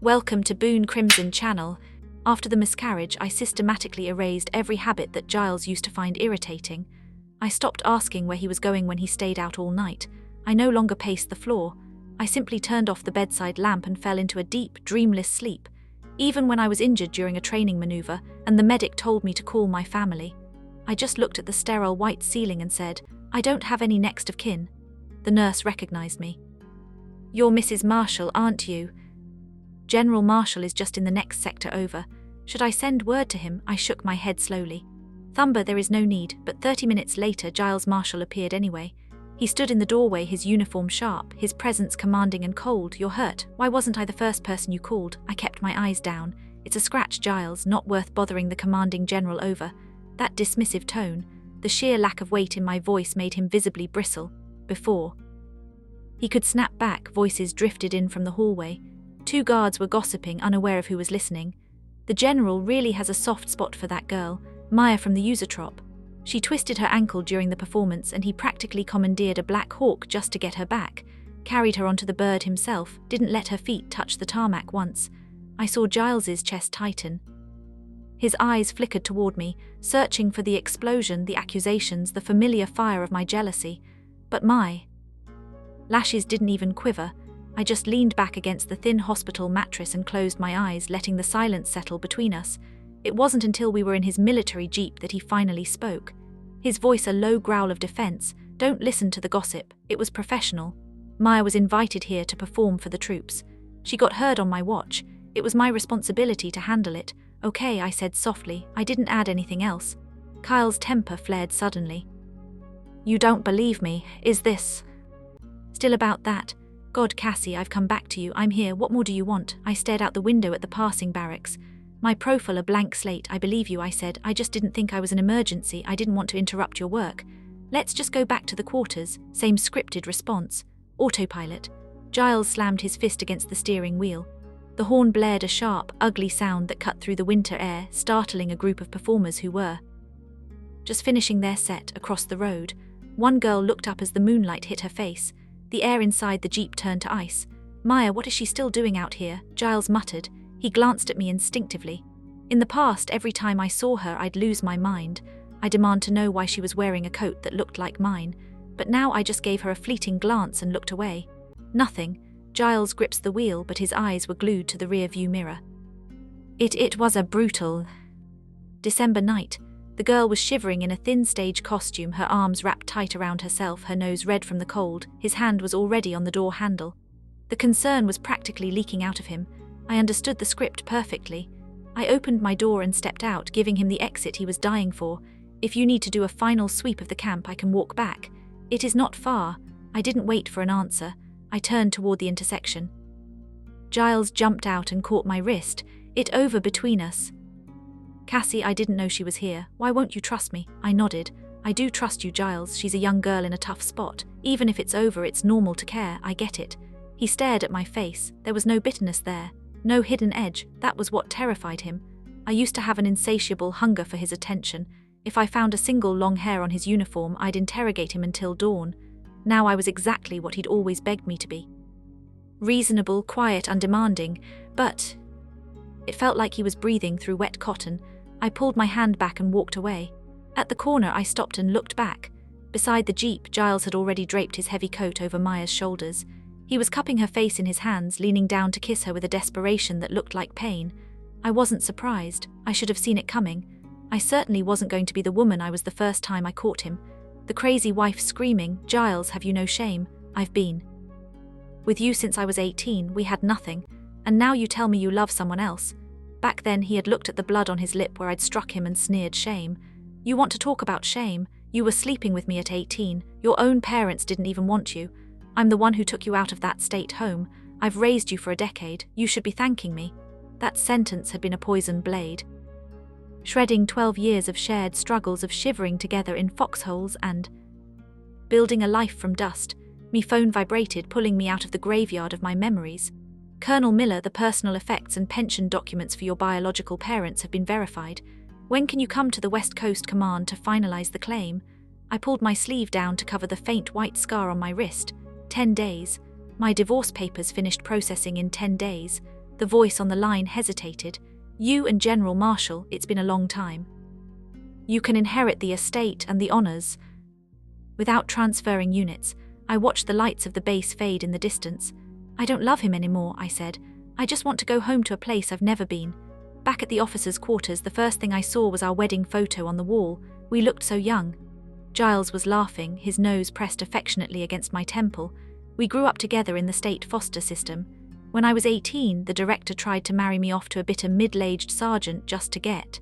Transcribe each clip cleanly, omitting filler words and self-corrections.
Welcome to Boone Crimson Channel. After the miscarriage, I systematically erased every habit that Giles used to find irritating. I stopped asking where he was going when he stayed out all night. I no longer paced the floor. I simply turned off the bedside lamp and fell into a deep, dreamless sleep. Even when I was injured during a training maneuver and the medic told me to call my family, I just looked at the sterile white ceiling and said, "I don't have any next of kin." The nurse recognized me. "You're Mrs. Marshall, aren't you?" "General Marshall is just in the next sector over. Should I send word to him?" I shook my head slowly. "Thumber, there is no need," but 30 minutes later Giles Marshall appeared anyway. He stood in the doorway, his uniform sharp, his presence commanding and cold. "You're hurt. Why wasn't I the first person you called?" I kept my eyes down. "It's a scratch, Giles, not worth bothering the commanding general over." That dismissive tone, the sheer lack of weight in my voice made him visibly bristle. Before he could snap back, voices drifted in from the hallway. 2 guards were gossiping, unaware of who was listening. "The general really has a soft spot for that girl, Maya from the Usertrop. She twisted her ankle during the performance and he practically commandeered a Black Hawk just to get her back, carried her onto the bird himself, didn't let her feet touch the tarmac once." I saw Giles's chest tighten. His eyes flickered toward me, searching for the explosion, the accusations, the familiar fire of my jealousy. But my lashes didn't even quiver. I just leaned back against the thin hospital mattress and closed my eyes, letting the silence settle between us. It wasn't until we were in his military jeep that he finally spoke. His voice a low growl of defense. "Don't listen to the gossip. It was professional. Maya was invited here to perform for the troops. She got hurt on my watch. It was my responsibility to handle it." "Okay," I said softly. I didn't add anything else. Kyle's temper flared suddenly. "You don't believe me, is this still about that? God, Cassie, I've come back to you. I'm here. What more do you want?" I stared out the window at the passing barracks. "My profile a blank slate. I believe you," I said. "I just didn't think I was an emergency. I didn't want to interrupt your work. Let's just go back to the quarters." Same scripted response. Autopilot. Giles slammed his fist against the steering wheel. The horn blared a sharp, ugly sound that cut through the winter air, startling a group of performers who were just finishing their set across the road. One girl looked up as the moonlight hit her face. The air inside the jeep turned to ice. "Maya, what is she still doing out here?" Giles muttered. He glanced at me instinctively. In the past, every time I saw her, I'd lose my mind. I demand to know why she was wearing a coat that looked like mine. But now I just gave her a fleeting glance and looked away. Nothing. Giles gripped the wheel, but his eyes were glued to the rear-view mirror. It was a brutal December night. The girl was shivering in a thin stage costume, her arms wrapped tight around herself, her nose red from the cold. His hand was already on the door handle. The concern was practically leaking out of him. I understood the script perfectly. I opened my door and stepped out, giving him the exit he was dying for. "If you need to do a final sweep of the camp, I can walk back. It is not far." I didn't wait for an answer. I turned toward the intersection. Giles jumped out and caught my wrist. "It over between us." "Cassie, I didn't know she was here. Why won't you trust me?" I nodded. "I do trust you, Giles. She's a young girl in a tough spot. Even if it's over, it's normal to care. I get it." He stared at my face. There was no bitterness there. No hidden edge. That was what terrified him. I used to have an insatiable hunger for his attention. If I found a single long hair on his uniform, I'd interrogate him until dawn. Now I was exactly what he'd always begged me to be. Reasonable, quiet, undemanding, but it felt like he was breathing through wet cotton. I pulled my hand back and walked away. At the corner, I stopped and looked back. Beside the jeep, Giles had already draped his heavy coat over Maya's shoulders. He was cupping her face in his hands, leaning down to kiss her with a desperation that looked like pain. I wasn't surprised. I should have seen it coming. I certainly wasn't going to be the woman I was the first time I caught him. The crazy wife screaming, "Giles, have you no shame? I've been with you since I was 18, we had nothing, and now you tell me you love someone else." Back then he had looked at the blood on his lip where I'd struck him and sneered, "Shame? You want to talk about shame? You were sleeping with me at 18. Your own parents didn't even want you. I'm the one who took you out of that state home. I've raised you for a decade. You should be thanking me." That sentence had been a poison blade, shredding 12 years of shared struggles, of shivering together in foxholes and building a life from dust. My phone vibrated, pulling me out of the graveyard of my memories. "Colonel Miller, the personal effects and pension documents for your biological parents have been verified. When can you come to the West Coast Command to finalize the claim?" I pulled my sleeve down to cover the faint white scar on my wrist. 10 days. My divorce papers finished processing in 10 days. The voice on the line hesitated. "You and General Marshall, it's been a long time. You can inherit the estate and the honors." Without transferring units, I watched the lights of the base fade in the distance. "I don't love him anymore," I said. "I just want to go home to a place I've never been." Back at the officers' quarters, the first thing I saw was our wedding photo on the wall. We looked so young. Giles was laughing, his nose pressed affectionately against my temple. We grew up together in the state foster system. When I was 18, the director tried to marry me off to a bitter middle-aged sergeant just to get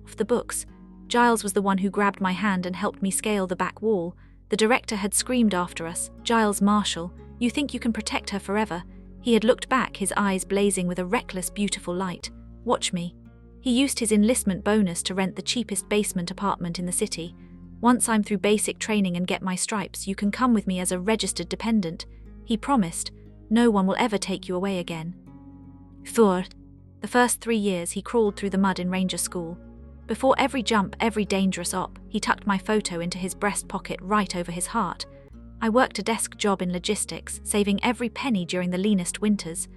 off the books. Giles was the one who grabbed my hand and helped me scale the back wall. The director had screamed after us, "Giles Marshall, you think you can protect her forever?" He had looked back, his eyes blazing with a reckless, beautiful light. "Watch me." He used his enlistment bonus to rent the cheapest basement apartment in the city. "Once I'm through basic training and get my stripes, you can come with me as a registered dependent," he promised. "No one will ever take you away again." For the first 3 years, he crawled through the mud in Ranger School. Before every jump, every dangerous op, he tucked my photo into his breast pocket right over his heart. I worked a desk job in logistics, saving every penny during the leanest winters.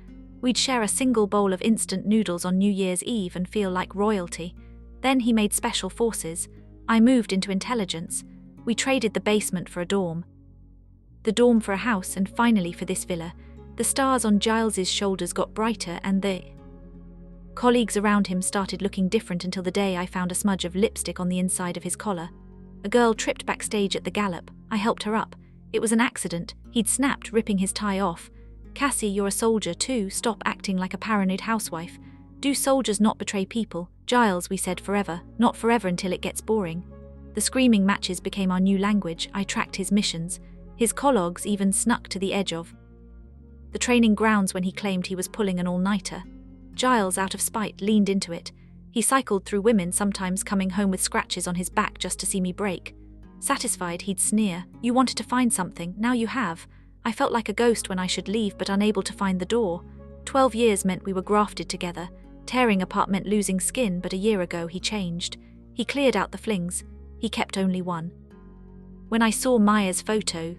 We'd share a single bowl of instant noodles on New Year's Eve and feel like royalty. Then he made special forces. I moved into intelligence. We traded the basement for a dorm. The dorm for a house, and finally for this villa. The stars on Giles's shoulders got brighter and the colleagues around him started looking different until the day I found a smudge of lipstick on the inside of his collar. A girl tripped backstage at the gallop. I helped her up. It was an accident. He'd snapped, ripping his tie off. "Cassie, you're a soldier too. Stop acting like a paranoid housewife. Do soldiers not betray people?" "Giles," we said, "forever. Not forever until it gets boring." The screaming matches became our new language. I tracked his missions. His colleagues even snuck to the edge of the training grounds when he claimed he was pulling an all-nighter. Giles, out of spite, leaned into it. He cycled through women, sometimes coming home with scratches on his back just to see me break. Satisfied, he'd sneer, "You wanted to find something, now you have." I felt like a ghost when I should leave, but unable to find the door. 12 years meant we were grafted together. Tearing apart meant losing skin, but a year ago he changed. He cleared out the flings. He kept only one. When I saw Maya's photo,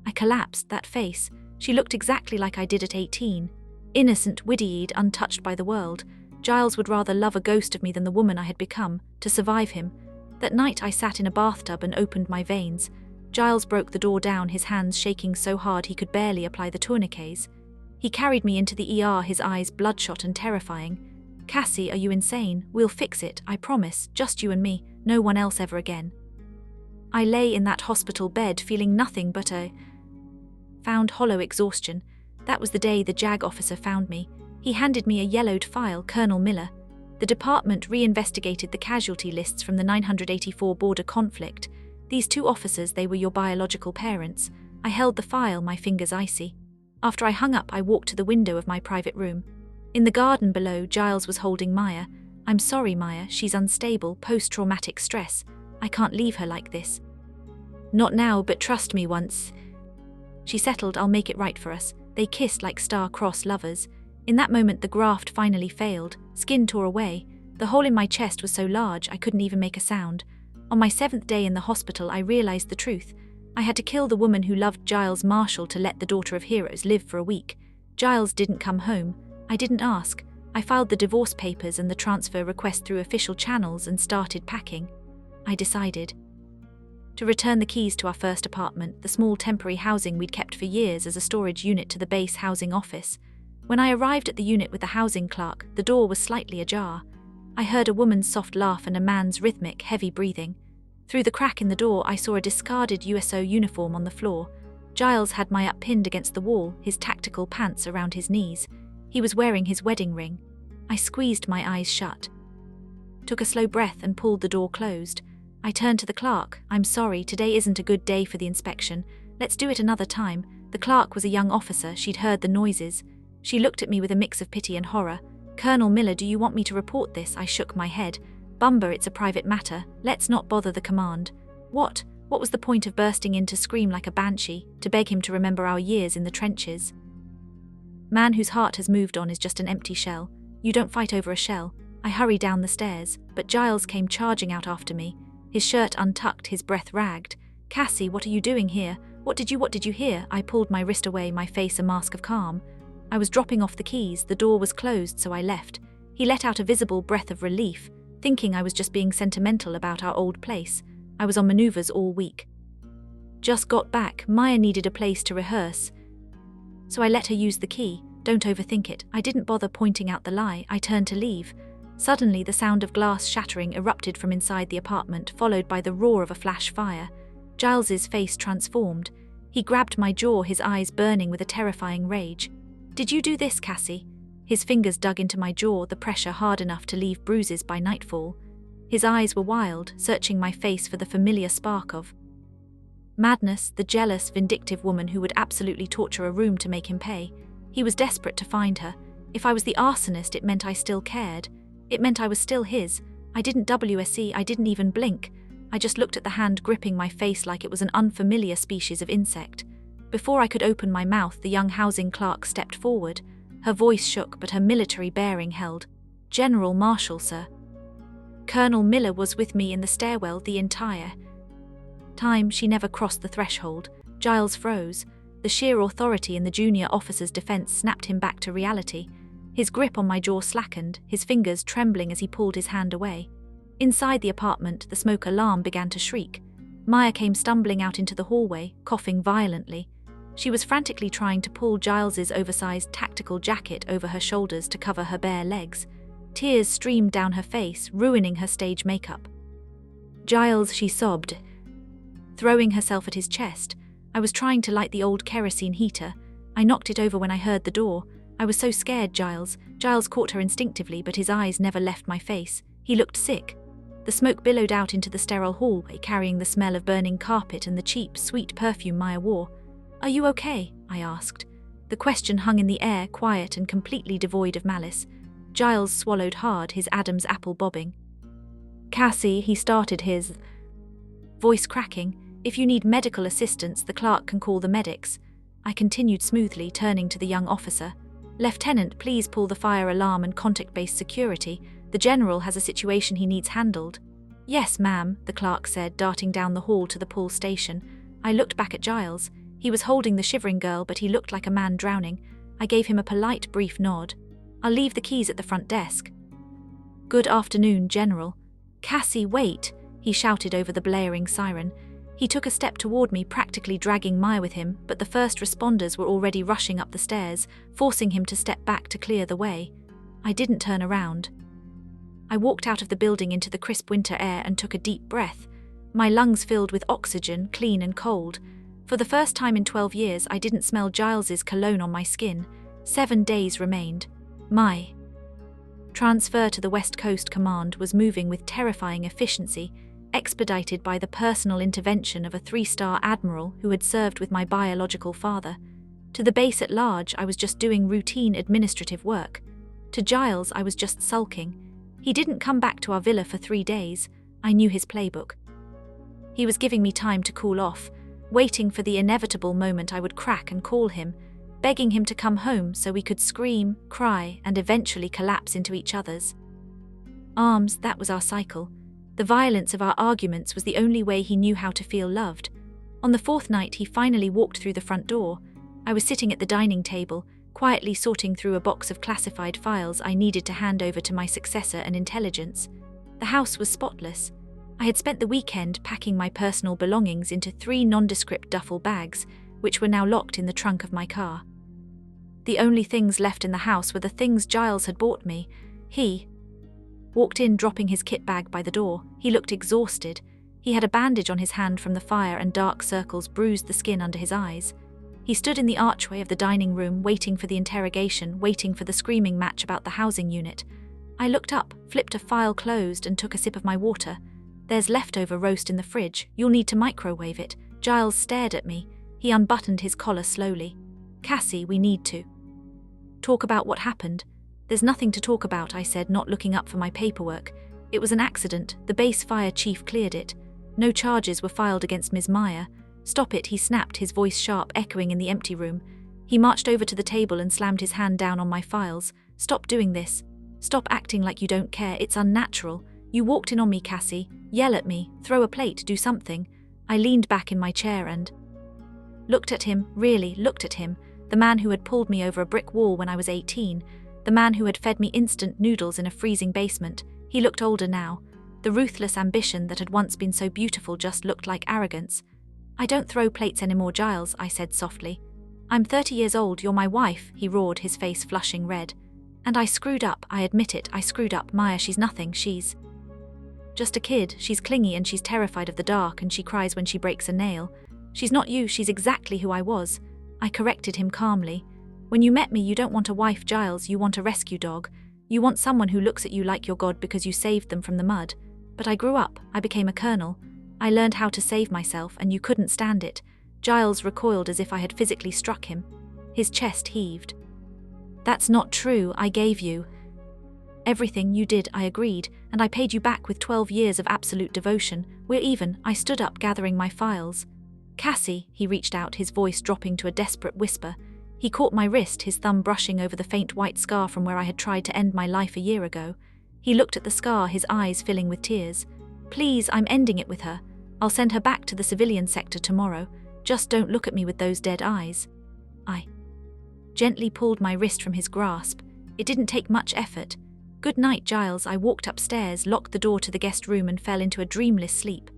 I collapsed. That face. She looked exactly like I did at 18. Innocent, witty-eyed, untouched by the world. Giles would rather love a ghost of me than the woman I had become, to survive him. That night I sat in a bathtub and opened my veins. Giles broke the door down, his hands shaking so hard he could barely apply the tourniquets. He carried me into the ER, his eyes bloodshot and terrifying. "Cassie, are you insane? We'll fix it, I promise, just you and me, no one else ever again." I lay in that hospital bed feeling nothing but found hollow exhaustion. That was the day the JAG officer found me. He handed me a yellowed file, Colonel Miller. The department reinvestigated the casualty lists from the 984 border conflict. These 2 officers, they were your biological parents. I held the file, my fingers icy. After I hung up, I walked to the window of my private room. In the garden below, Giles was holding Maya. "I'm sorry, Maya, she's unstable, post-traumatic stress. I can't leave her like this." "Not now, but trust me, once she settled, I'll make it right for us." They kissed like star-crossed lovers. In that moment, the graft finally failed. Skin tore away. The hole in my chest was so large I couldn't even make a sound. On my 7th day in the hospital, I realized the truth. I had to kill the woman who loved Giles Marshall to let the daughter of heroes live for a week. Giles didn't come home. I didn't ask. I filed the divorce papers and the transfer request through official channels and started packing. I decided to return the keys to our first apartment, the small temporary housing we'd kept for years as a storage unit, to the base housing office. When I arrived at the unit with the housing clerk, the door was slightly ajar. I heard a woman's soft laugh and a man's rhythmic, heavy breathing. Through the crack in the door, I saw a discarded USO uniform on the floor. Giles had Maya pinned against the wall, his tactical pants around his knees. He was wearing his wedding ring. I squeezed my eyes shut, took a slow breath and pulled the door closed. I turned to the clerk. "I'm sorry, today isn't a good day for the inspection. Let's do it another time." The clerk was a young officer. She'd heard the noises. She looked at me with a mix of pity and horror. "Colonel Miller, do you want me to report this?" I shook my head. "Bumba, it's a private matter. Let's not bother the command." What was the point of bursting in to scream like a banshee, to beg him to remember our years in the trenches? Man whose heart has moved on is just an empty shell. You don't fight over a shell. I hurried down the stairs, but Giles came charging out after me. His shirt untucked, his breath ragged. "Cassie, what are you doing here? What did you hear?" I pulled my wrist away, my face a mask of calm. I was dropping off the keys, the door was closed, so I left. He let out a visible breath of relief, thinking I was just being sentimental about our old place. I was on maneuvers all week. Just got back, Maya needed a place to rehearse, so I let her use the key. Don't overthink it. I didn't bother pointing out the lie. I turned to leave. Suddenly, the sound of glass shattering erupted from inside the apartment, followed by the roar of a flash fire. Giles's face transformed. He grabbed my jaw, his eyes burning with a terrifying rage. "Did you do this, Cassie?" His fingers dug into my jaw, the pressure hard enough to leave bruises by nightfall. His eyes were wild, searching my face for the familiar spark of madness, the jealous, vindictive woman who would absolutely torture a room to make him pay. He was desperate to find her. If I was the arsonist, it meant I still cared. It meant I was still his. I didn't WSE, I didn't even blink. I just looked at the hand gripping my face like it was an unfamiliar species of insect. Before I could open my mouth, the young housing clerk stepped forward. Her voice shook, but her military bearing held. "General Marshal, sir." Colonel Miller was with me in the stairwell the entire time. She never crossed the threshold. Giles froze. The sheer authority in the junior officer's defense snapped him back to reality. His grip on my jaw slackened, his fingers trembling as he pulled his hand away. Inside the apartment, the smoke alarm began to shriek. Maya came stumbling out into the hallway, coughing violently. She was frantically trying to pull Giles's oversized tactical jacket over her shoulders to cover her bare legs. Tears streamed down her face, ruining her stage makeup. "Giles," she sobbed, throwing herself at his chest. I was trying to light the old kerosene heater. I knocked it over when I heard the door. I was so scared, Giles. Giles caught her instinctively, but his eyes never left my face. He looked sick. The smoke billowed out into the sterile hallway, carrying the smell of burning carpet and the cheap, sweet perfume Maya wore. "Are you okay?" I asked. The question hung in the air, quiet and completely devoid of malice. Giles swallowed hard, his Adam's apple bobbing. "Cassie," he started, his voice cracking. "If you need medical assistance, the clerk can call the medics." I continued smoothly, turning to the young officer. "Lieutenant, please pull the fire alarm and contact-based security. The general has a situation he needs handled." "Yes, ma'am," the clerk said, darting down the hall to the pull station. I looked back at Giles. He was holding the shivering girl, but he looked like a man drowning. I gave him a polite, brief nod. "I'll leave the keys at the front desk." "Good afternoon, General." "Cassie, wait," he shouted over the blaring siren. He took a step toward me, practically dragging Maya with him, but the first responders were already rushing up the stairs, forcing him to step back to clear the way. I didn't turn around. I walked out of the building into the crisp winter air and took a deep breath. My lungs filled with oxygen, clean and cold. For the first time in 12 years, I didn't smell Giles's cologne on my skin. 7 days remained. My transfer to the West Coast Command was moving with terrifying efficiency, expedited by the personal intervention of a 3-star admiral who had served with my biological father. To the base at large, I was just doing routine administrative work. To Giles, I was just sulking. He didn't come back to our villa for 3 days. I knew his playbook. He was giving me time to cool off, waiting for the inevitable moment I would crack and call him, begging him to come home so we could scream, cry, and eventually collapse into each other's arms. That was our cycle. The violence of our arguments was the only way he knew how to feel loved. On the 4th night, he finally walked through the front door. I was sitting at the dining table, quietly sorting through a box of classified files I needed to hand over to my successor and intelligence. The house was spotless. I had spent the weekend packing my personal belongings into 3 nondescript duffel bags, which were now locked in the trunk of my car. The only things left in the house were the things Giles had bought me. He walked in, dropping his kit bag by the door. He looked exhausted. He had a bandage on his hand from the fire, and dark circles bruised the skin under his eyes. He stood in the archway of the dining room, waiting for the interrogation, waiting for the screaming match about the housing unit. I looked up, flipped a file closed, and took a sip of my water. "There's leftover roast in the fridge. You'll need to microwave it." Giles stared at me. He unbuttoned his collar slowly. "Cassie, we need to talk about what happened." "There's nothing to talk about," I said, not looking up for my paperwork. "It was an accident. The base fire chief cleared it. No charges were filed against Ms. Maya." "Stop it," he snapped, his voice sharp, echoing in the empty room. He marched over to the table and slammed his hand down on my files. "Stop doing this. Stop acting like you don't care. It's unnatural. You walked in on me, Cassie. Yell at me, throw a plate, do something." I leaned back in my chair and looked at him, really looked at him. The man who had pulled me over a brick wall when I was 18. The man who had fed me instant noodles in a freezing basement. He looked older now. The ruthless ambition that had once been so beautiful just looked like arrogance. "I don't throw plates anymore, Giles," I said softly. "I'm 30 years old, you're my wife," he roared, his face flushing red. "And I screwed up, I admit it, I screwed up. Maya, she's nothing, she's just a kid. She's clingy and she's terrified of the dark and she cries when she breaks a nail. She's not you, she's exactly who I was." I corrected him calmly. "When you met me, you don't want a wife, Giles, you want a rescue dog. You want someone who looks at you like you're God because you saved them from the mud. But I grew up, I became a colonel. I learned how to save myself and you couldn't stand it." Giles recoiled as if I had physically struck him. His chest heaved. "That's not true, I gave you everything you did," I agreed, "and I paid you back with 12 years of absolute devotion. We're even." I stood up, gathering my files. "Cassie," he reached out, his voice dropping to a desperate whisper. He caught my wrist, his thumb brushing over the faint white scar from where I had tried to end my life a year ago. He looked at the scar, his eyes filling with tears. "Please, I'm ending it with her. I'll send her back to the civilian sector tomorrow. Just don't look at me with those dead eyes." I gently pulled my wrist from his grasp. It didn't take much effort. "Good night, Giles." I walked upstairs, locked the door to the guest room and fell into a dreamless sleep.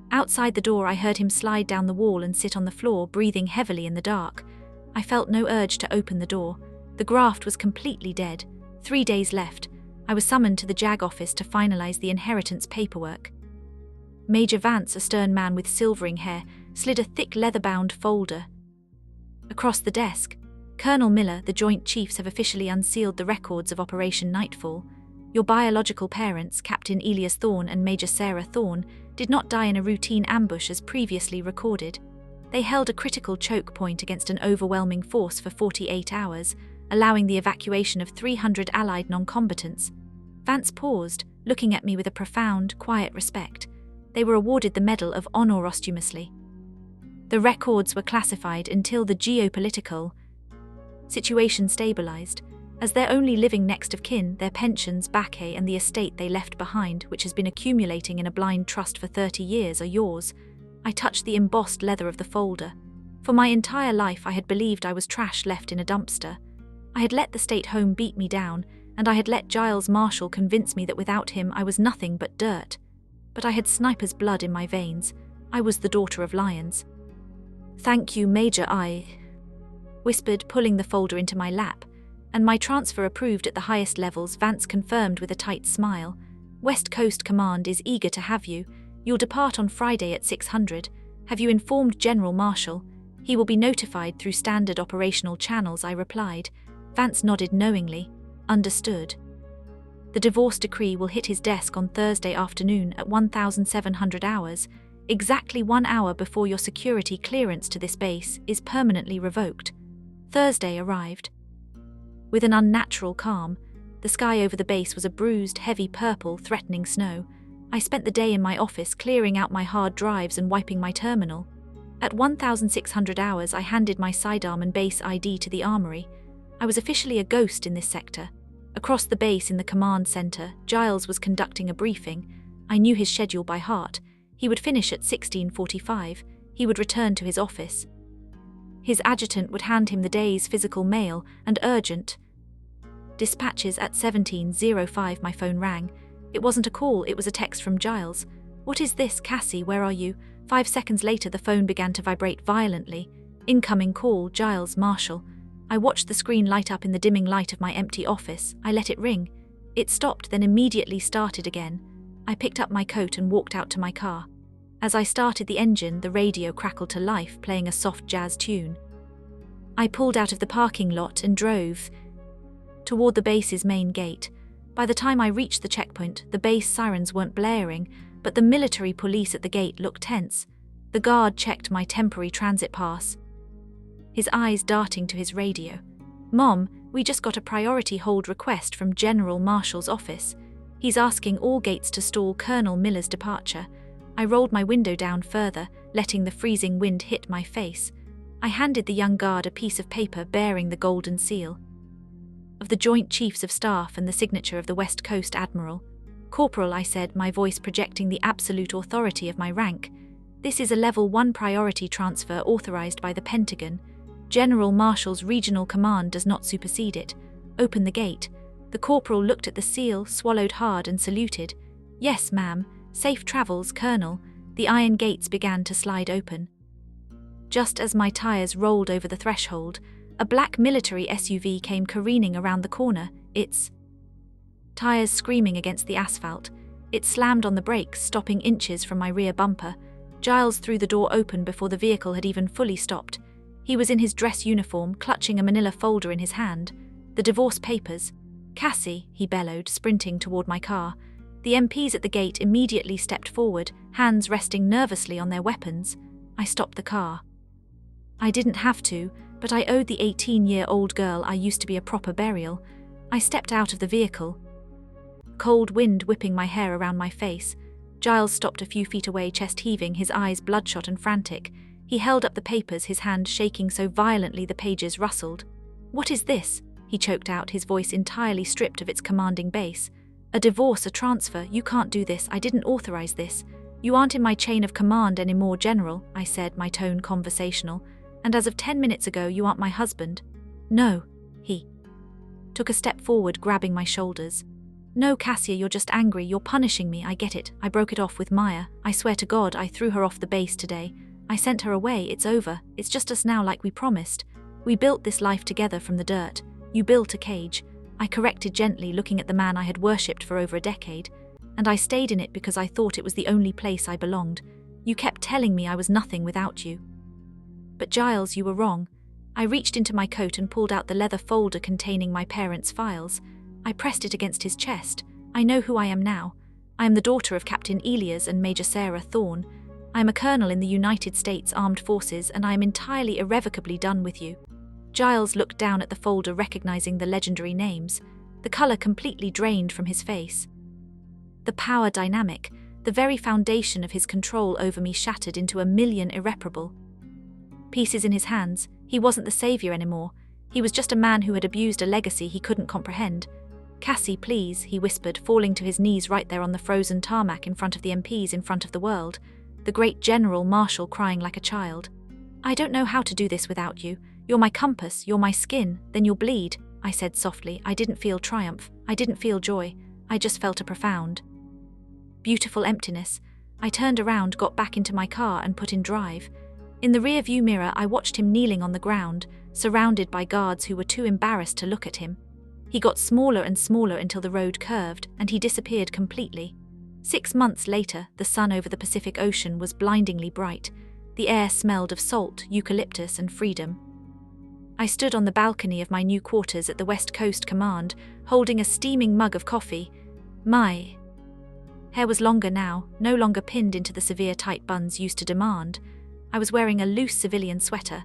Outside the door, I heard him slide down the wall and sit on the floor, breathing heavily in the dark. I felt no urge to open the door. The graft was completely dead. 3 days left. I was summoned to the JAG office to finalize the inheritance paperwork. Major Vance, a stern man with silvering hair, slid a thick leather-bound folder across the desk. "Colonel Miller, the Joint Chiefs have officially unsealed the records of Operation Nightfall. Your biological parents, Captain Elias Thorne and Major Sarah Thorne, did not die in a routine ambush as previously recorded. They held a critical choke point against an overwhelming force for 48 hours, allowing the evacuation of 300 Allied non-combatants." Vance paused, looking at me with a profound, quiet respect. They were awarded the Medal of Honor posthumously. The records were classified until the geopolitical situation stabilized. As their only living next of kin, their pensions, back-pay and the estate they left behind, which has been accumulating in a blind trust for 30 years, are yours. I touched the embossed leather of the folder. For my entire life I had believed I was trash left in a dumpster. I had let the state home beat me down, and I had let Giles Marshall convince me that without him I was nothing but dirt. But I had sniper's blood in my veins. I was the daughter of lions. "Thank you, Major," I whispered, pulling the folder into my lap. "And my transfer approved at the highest levels," Vance confirmed with a tight smile. "West Coast Command is eager to have you. You'll depart on Friday at 600. Have you informed General Marshall? He will be notified through standard operational channels," I replied. Vance nodded knowingly. "Understood." "The divorce decree will hit his desk on Thursday afternoon at 1700 hours, exactly 1 hour before your security clearance to this base is permanently revoked." Thursday arrived. With an unnatural calm, the sky over the base was a bruised, heavy purple, threatening snow. I spent the day in my office clearing out my hard drives and wiping my terminal. At 1600 hours, I handed my sidearm and base ID to the armory. I was officially a ghost in this sector. Across the base in the command center, Giles was conducting a briefing. I knew his schedule by heart. He would finish at 16:45. He would return to his office. His adjutant would hand him the day's physical mail and urgent dispatches at 17:05. My phone rang. It wasn't a call, it was a text from Giles. "What is this, Cassie, where are you?" 5 seconds later the phone began to vibrate violently. "Incoming call, Giles Marshall." I watched the screen light up in the dimming light of my empty office. I let it ring. It stopped, then immediately started again. I picked up my coat and walked out to my car. As I started the engine, the radio crackled to life, playing a soft jazz tune. I pulled out of the parking lot and drove toward the base's main gate. By the time I reached the checkpoint, the base sirens weren't blaring, but the military police at the gate looked tense. The guard checked my temporary transit pass, his eyes darting to his radio. "Mom, we just got a priority hold request from General Marshall's office. He's asking all gates to stall Colonel Miller's departure." I rolled my window down further, letting the freezing wind hit my face. I handed the young guard a piece of paper bearing the golden seal of the Joint Chiefs of Staff and the signature of the West Coast Admiral. "Corporal," I said, my voice projecting the absolute authority of my rank. "This is a Level 1 priority transfer authorized by the Pentagon. General Marshall's regional command does not supersede it. Open the gate. The corporal looked at the seal, swallowed hard and saluted. Yes, ma'am. Safe travels, Colonel. The iron gates began to slide open. Just as my tires rolled over the threshold, a black military SUV came careening around the corner, its tires screaming against the asphalt. It slammed on the brakes, stopping inches from my rear bumper. Giles threw the door open before the vehicle had even fully stopped. He was in his dress uniform, clutching a manila folder in his hand. The divorce papers. Cassie, he bellowed, sprinting toward my car. The MPs at the gate immediately stepped forward, hands resting nervously on their weapons. I stopped the car. I didn't have to, but I owed the 18-year-old girl I used to be a proper burial. I stepped out of the vehicle. Cold wind whipping my hair around my face. Giles stopped a few feet away, chest heaving, his eyes bloodshot and frantic. He held up the papers, his hand shaking so violently the pages rustled. What is this? He choked out, his voice entirely stripped of its commanding bass. A divorce, a transfer, you can't do this, I didn't authorize this. You aren't in my chain of command anymore, General, I said, my tone conversational. And as of 10 minutes ago, you aren't my husband. No, he took a step forward, grabbing my shoulders. No, Cassia, you're just angry, you're punishing me, I get it. I broke it off with Maya. I swear to God, I threw her off the base today. I sent her away, it's over, it's just us now like we promised. We built this life together from the dirt. You built a cage. I corrected gently, looking at the man I had worshipped for over a decade. And I stayed in it because I thought it was the only place I belonged. You kept telling me I was nothing without you. But Giles, you were wrong. I reached into my coat and pulled out the leather folder containing my parents' files. I pressed it against his chest. I know who I am now. I am the daughter of Captain Elias and Major Sarah Thorne. I am a colonel in the United States Armed Forces, and I am entirely irrevocably done with you. Giles looked down at the folder, recognizing the legendary names. The color completely drained from his face. The power dynamic, the very foundation of his control over me, shattered into a million irreparable pieces in his hands. He wasn't the savior anymore. He was just a man who had abused a legacy he couldn't comprehend. Cassie, please, he whispered, falling to his knees right there on the frozen tarmac in front of the MPs, in front of the world. The great General Marshall crying like a child. I don't know how to do this without you. You're my compass, you're my skin, then you'll bleed, I said softly. I didn't feel triumph. I didn't feel joy. I just felt a profound, beautiful emptiness. I turned around, got back into my car and put in drive. In the rear-view mirror, I watched him kneeling on the ground, surrounded by guards who were too embarrassed to look at him. He got smaller and smaller until the road curved, and he disappeared completely. 6 months later, the sun over the Pacific Ocean was blindingly bright. The air smelled of salt, eucalyptus, and freedom. I stood on the balcony of my new quarters at the West Coast Command, holding a steaming mug of coffee. My hair was longer now, no longer pinned into the severe tight buns used to demand. I was wearing a loose civilian sweater.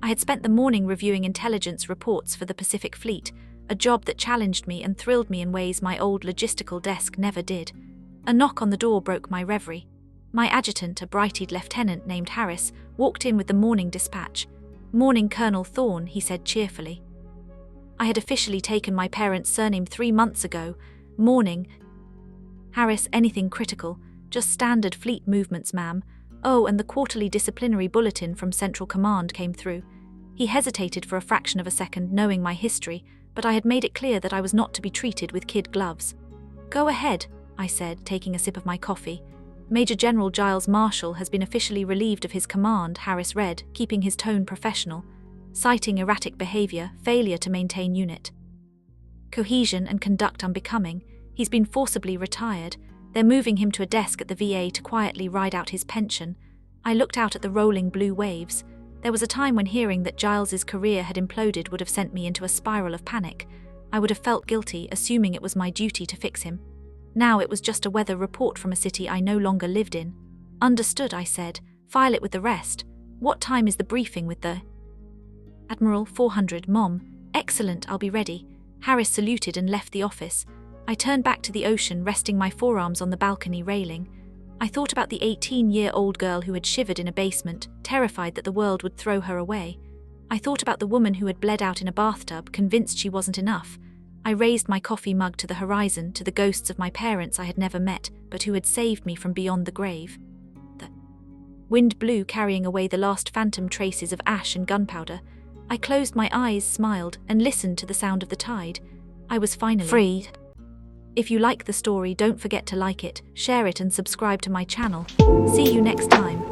I had spent the morning reviewing intelligence reports for the Pacific Fleet, a job that challenged me and thrilled me in ways my old logistical desk never did. A knock on the door broke my reverie. My adjutant, a bright-eyed lieutenant named Harris, walked in with the morning dispatch. Morning, Colonel Thorne, he said cheerfully. I had officially taken my parents' surname 3 months ago. Morning. Harris, anything critical? Just standard fleet movements, ma'am. Oh, and the quarterly disciplinary bulletin from Central Command came through. He hesitated for a fraction of a second, knowing my history, but I had made it clear that I was not to be treated with kid gloves. Go ahead, I said, taking a sip of my coffee. Major General Giles Marshall has been officially relieved of his command, Harris read, keeping his tone professional, citing erratic behavior, failure to maintain unit cohesion, and conduct unbecoming. He's been forcibly retired. They're moving him to a desk at the VA to quietly ride out his pension. I looked out at the rolling blue waves. There was a time when hearing that Giles's career had imploded would have sent me into a spiral of panic. I would have felt guilty, assuming it was my duty to fix him. Now it was just a weather report from a city I no longer lived in. Understood, I said. File it with the rest. What time is the briefing with the Admiral? 400, Mom. Excellent, I'll be ready. Harris saluted and left the office. I turned back to the ocean, resting my forearms on the balcony railing. I thought about the 18-year-old girl who had shivered in a basement, terrified that the world would throw her away. I thought about the woman who had bled out in a bathtub, convinced she wasn't enough. I raised my coffee mug to the horizon, to the ghosts of my parents I had never met, but who had saved me from beyond the grave. The wind blew, carrying away the last phantom traces of ash and gunpowder. I closed my eyes, smiled, and listened to the sound of the tide. I was finally free. If you like the story, don't forget to like it, share it, and subscribe to my channel. See you next time.